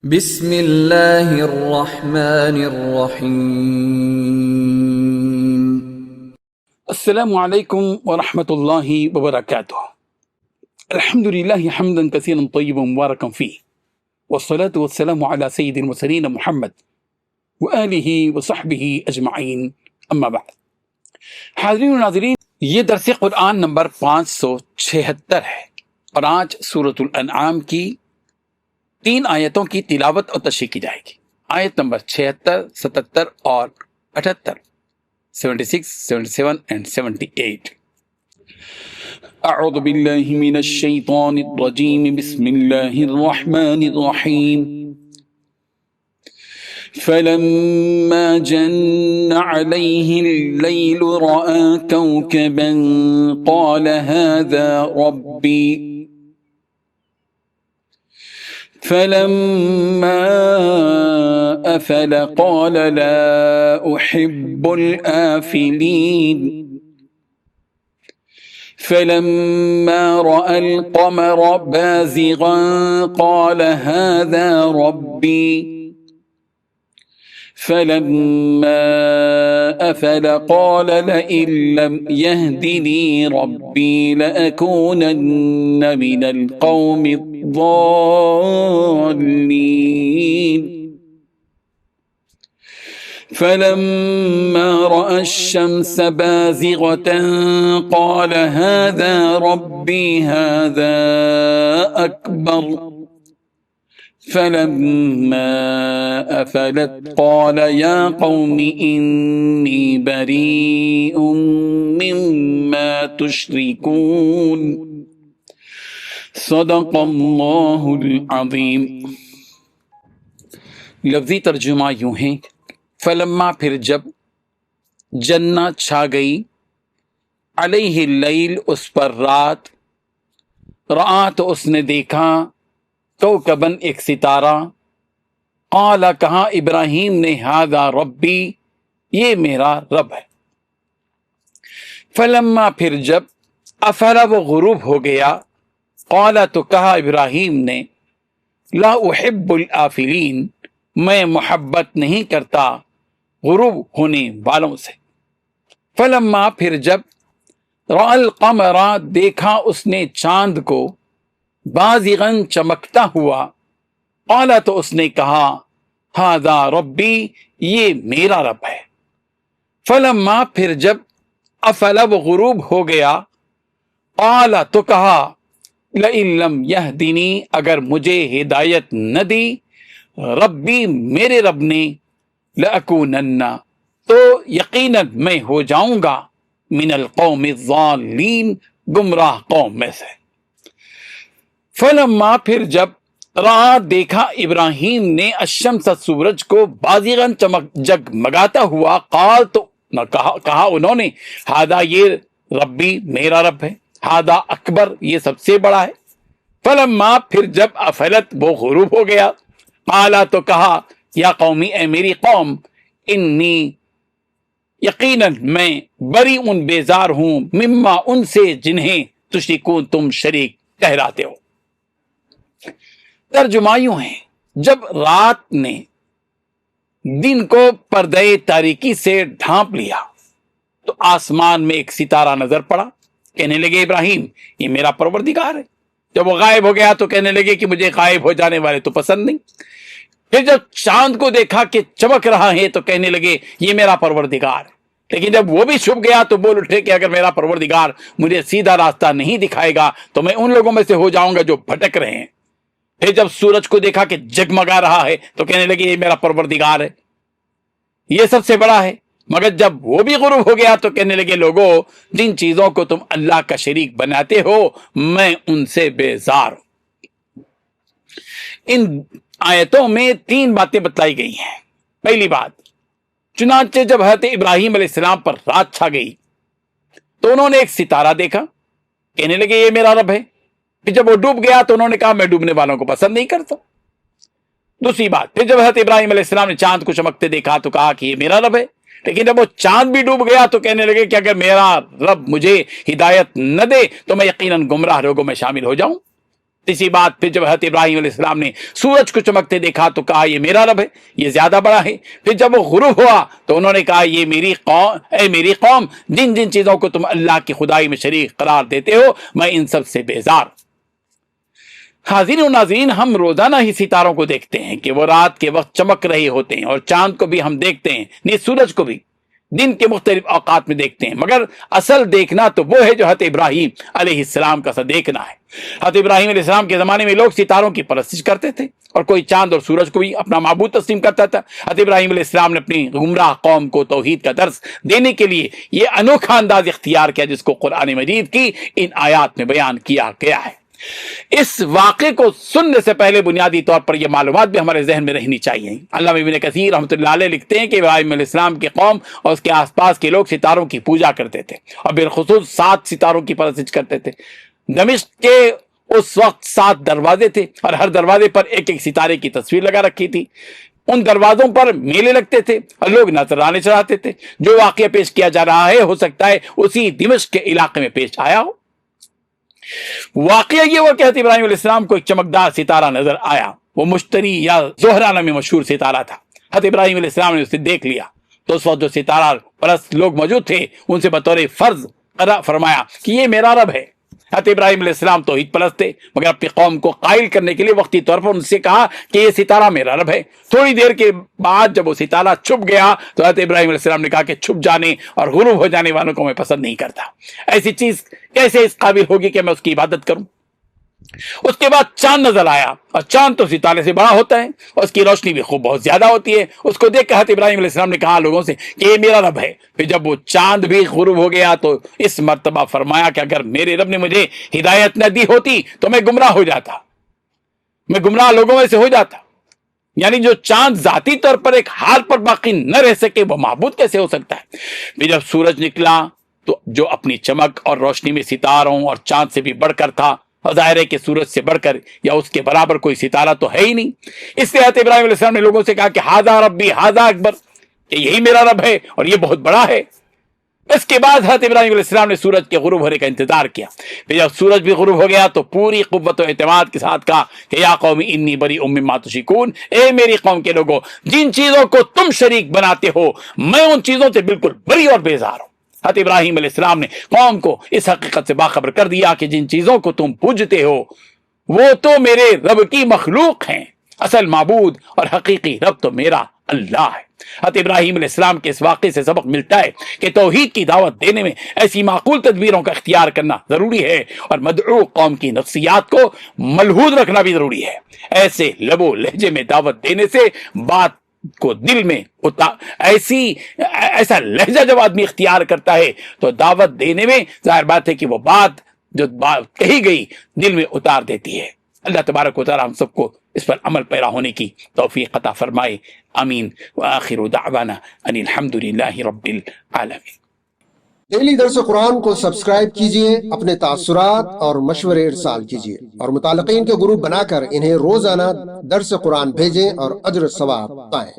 بسم اللہ الرحمن الرحیم۔ السلام علیکم ورحمۃ اللہ وبرکاتہ۔ الحمدللہ حمدا کثیرا طیبا مبارکا فیہ، والصلاة والسلام علی سید المرسلین محمد وآلہ وصحبہ اجمعین، اما بعد۔ حاضرین و ناظرین، یہ درس قرآن نمبر 576 ہے اور آج سورۃ الانعام کی 3 آیتوں کی تلاوت اور تشریح کی جائے گی۔ آیت نمبر 76، 77 اور 78، 76، 77 and 78۔ اعوذ باللہ من الشیطان الرجیم، بسم اللہ الرحمن الرحیم۔ فلما جن علیہ اللیل رأى کوکبا قال هذا ربی، فلما أفل قال لا أحب الآفلين، فلما رأى القمر بازغا قال هذا ربي، فلما أفل قال لئن لم يهدني ربي لأكونن من القوم الضالين، فلما رأى الشمس بازغة قال هذا ربي هذا أكبر، فلما أفلت قال يا قوم إني بريء مما تشركون، صدق اللہ العظیم۔ لفظی ترجمہ یوں ہے، فلما پھر جب، جنہ چھا گئی، علیہ اللیل اس پر رات، رآ تو اس نے دیکھا، کوکبن ایک ستارہ، قال کہا ابراہیم نے، ھذا ربی یہ میرا رب ہے۔ فلما پھر جب، افلا وہ غروب ہو گیا، قال تو کہا ابراہیم نے، لا احب الآفلین میں محبت نہیں کرتا غروب ہونے والوں سے۔ فلما پھر جب، رأى القمر دیکھا اس نے چاند کو، بازغاً چمکتا ہوا، قال تو اس نے کہا، ھذا ربی یہ میرا رب ہے۔ فلما پھر جب، افلا وہ غروب ہو گیا، قال تو کہا، لئن لم یہدنی اگر مجھے ہدایت نہ دی ربی میرے رب نے، لأکونن تو یقیناً میں ہو جاؤں گا، من القوم الضالین گمراہ قوم میں سے۔ فلما پھر جب، رآ دیکھا ابراہیم نے، الشمس سورج کو، بازغاً جگمگاتا ہوا، قال تو کہا انہوں نے، ھذا یہ ربی میرا رب ہے، ھذا اکبر یہ سب سے بڑا ہے۔ فلما پھر جب، افلت وہ غروب ہو گیا، قالا تو کہا، یا قومی اے میری قوم، انی یقیناً میں، بریء بیزار ہوں، مما ان سے جنہیں تشرکون تم شریک ٹھہراتے ہو۔ ترجمہ یوں ہے، جب رات نے دن کو پردے تاریکی سے ڈھانپ لیا تو آسمان میں ایک ستارہ نظر پڑا، کہنے لگے ابراہیم یہ میرا پروردگار ہے۔ جب وہ غائب ہو گیا تو کہنے لگے کہ مجھے غائب ہو جانے والے تو پسند نہیں۔ پھر جب چاند کو دیکھا کہ چمک رہا ہے تو کہنے لگے یہ میرا پروردگار ہے۔ لیکن جب وہ بھی چھپ گیا تو بول اٹھے کہ اگر میرا پروردگار مجھے سیدھا راستہ نہیں دکھائے گا تو میں ان لوگوں میں سے ہو جاؤں گا جو بھٹک رہے ہیں۔ پھر جب سورج کو دیکھا کہ جگمگا رہا ہے تو کہنے لگے یہ میرا پروردگار ہے، یہ سب سے بڑا ہے۔ مگر جب وہ بھی غروب ہو گیا تو کہنے لگے لوگوں جن چیزوں کو تم اللہ کا شریک بناتے ہو میں ان سے بیزار ہوں۔ ان آیتوں میں 3 باتیں بتلائی گئی ہیں۔ پہلی بات، چنانچہ جب حضرت ابراہیم علیہ السلام پر رات چھا گئی تو انہوں نے ایک ستارہ دیکھا، کہنے لگے یہ میرا رب ہے۔ پھر جب وہ ڈوب گیا تو انہوں نے کہا میں ڈوبنے والوں کو پسند نہیں کرتا۔ دوسری بات، پھر جب حضرت ابراہیم علیہ السلام نے چاند کو چمکتے دیکھا تو کہا کہ یہ میرا رب ہے۔ لیکن جب وہ چاند بھی ڈوب گیا تو کہنے لگے کہ اگر میرا رب مجھے ہدایت نہ دے تو میں یقیناً گمراہ لوگوں میں شامل ہو جاؤں۔ اسی بات پھر جب حضرت ابراہیم علیہ السلام نے سورج کو چمکتے دیکھا تو کہا یہ میرا رب ہے، یہ زیادہ بڑا ہے۔ پھر جب وہ غروب ہوا تو انہوں نے کہا یہ میری قوم جن جن چیزوں کو تم اللہ کی خدائی میں شریک قرار دیتے ہو میں ان سب سے بیزار۔ حاضرین و ناظرین، ہم روزانہ ہی ستاروں کو دیکھتے ہیں کہ وہ رات کے وقت چمک رہے ہوتے ہیں، اور چاند کو بھی ہم دیکھتے ہیں، نہیں سورج کو بھی دن کے مختلف اوقات میں دیکھتے ہیں، مگر اصل دیکھنا تو وہ ہے جو حضرت ابراہیم علیہ السلام کا دیکھنا ہے۔ حضرت ابراہیم علیہ السلام کے زمانے میں لوگ ستاروں کی پرستش کرتے تھے، اور کوئی چاند اور سورج کو بھی اپنا معبود تسلیم کرتا تھا۔ حضرت ابراہیم علیہ السلام نے اپنی گمراہ قوم کو توحید کا درس دینے کے لیے یہ انوکھا انداز اختیار کیا، جس کو قرآن مجید کی ان آیات میں بیان کیا گیا ہے۔ اس واقعے کو سننے سے پہلے بنیادی طور پر یہ معلومات بھی ہمارے ذہن میں رہنی چاہیے۔ علامہ ابن کثیر رحمۃ اللہ علیہ لکھتے ہیں کہ ابراہیم علیہ السلام کی قوم اور اس کے آس پاس کے لوگ ستاروں کی پوجا کرتے تھے، اور بالخصوص 7 ستاروں کی پرستش کرتے تھے۔ دمشق کے اس وقت 7 دروازے تھے، اور ہر دروازے پر ایک ایک ستارے کی تصویر لگا رکھی تھی۔ ان دروازوں پر میلے لگتے تھے اور لوگ نذرانے چڑھاتے تھے۔ جو واقعہ پیش کیا جا رہا ہے ہو سکتا ہے اسی دمشق کے علاقے میں پیش آیا ہو۔ واقعہ یہ ہوا کہ حضرت ابراہیم علیہ السلام کو ایک چمکدار ستارہ نظر آیا۔ وہ مشتری یا زہرہ نامی مشہور ستارہ تھا۔ حضرت ابراہیم علیہ السلام نے اسے دیکھ لیا تو اس وقت جو ستارہ پرست لوگ موجود تھے ان سے بطور فرض قرار فرمایا کہ یہ میرا رب ہے۔ حضرت ابراہیم علیہ السلام توحید پرست تھے، مگر اپنی قوم کو قائل کرنے کے لیے وقتی طور پر ان سے کہا کہ یہ ستارہ میرا رب ہے۔ تھوڑی دیر کے بعد جب وہ ستارہ چھپ گیا تو حضرت ابراہیم علیہ السلام نے کہا کہ چھپ جانے اور غروب ہو جانے والوں کو میں پسند نہیں کرتا۔ ایسی چیز کیسے اس قابل ہوگی کہ میں اس کی عبادت کروں؟ اس کے بعد چاند نظر آیا، اور چاند تو ستارے سے بڑا ہوتا ہے اور اس کی روشنی بھی خوب بہت زیادہ ہوتی ہے۔ اس کو دیکھ کر حضرت ابراہیم علیہ السلام نے کہا لوگوں سے کہ یہ میرا رب ہے۔ پھر جب وہ چاند بھی غروب ہو گیا تو اس مرتبہ فرمایا کہ اگر میرے رب نے مجھے ہدایت نہ دی ہوتی تو میں گمراہ ہو جاتا، میں گمراہ لوگوں میں سے ہو جاتا۔ یعنی جو چاند ذاتی طور پر ایک حال پر باقی نہ رہ سکے وہ معبود کیسے ہو سکتا ہے؟ پھر جب سورج نکلا تو جو اپنی چمک اور روشنی میں ستاروں اور چاند سے بھی بڑھ کر تھا، اور ظاہر ہے کہ سورج سے بڑھ کر یا اس کے برابر کوئی ستارہ تو ہے ہی نہیں، اس لیے حضرت ابراہیم علیہ السلام نے لوگوں سے کہا کہ ھذا ربی ھذا اکبر، کہ یہی میرا رب ہے اور یہ بہت بڑا ہے۔ اس کے بعد حضرت ابراہیم علیہ السلام نے سورج کے غروب ہونے کا انتظار کیا۔ پھر جب سورج بھی غروب ہو گیا تو پوری قوت و اعتماد کے ساتھ کہا کہ یا قوم انی بریء مما تشرکون، اے میری قوم کے لوگوں، جن چیزوں کو تم شریک بناتے ہو میں ان چیزوں سے بالکل بری اور بیزار ہوں۔ حضرت ابراہیم علیہ السلام نے قوم کو اس حقیقت سے باخبر کر دیا کہ جن چیزوں کو تم پوجتے ہو وہ تو میرے رب کی مخلوق ہیں، اصل معبود اور حقیقی رب تو میرا اللہ ہے۔ حضرت ابراہیم علیہ السلام کے اس واقعے سے سبق ملتا ہے کہ توحید کی دعوت دینے میں ایسی معقول تدبیروں کا اختیار کرنا ضروری ہے، اور مدعو قوم کی نفسیات کو ملحوظ رکھنا بھی ضروری ہے۔ ایسے لب و لہجے میں دعوت دینے سے بات کو دل میں ایسا لہجہ جب آدمی اختیار کرتا ہے تو دعوت دینے میں ظاہر بات ہے کہ وہ بات جو بات کہی گئی دل میں اتار دیتی ہے۔ اللہ تبارک و تعالی ہم سب کو اس پر عمل پیرا ہونے کی توفیق عطا فرمائے، آمین۔ وآخر دعوانا ان الحمد للہ رب العالمین۔ ڈیلی درس قرآن کو سبسکرائب کیجئے، اپنے تاثرات اور مشورے ارسال کیجئے، اور متعلقین کے گروپ بنا کر انہیں روزانہ درس قرآن بھیجیں اور اجر ثواب پائیں۔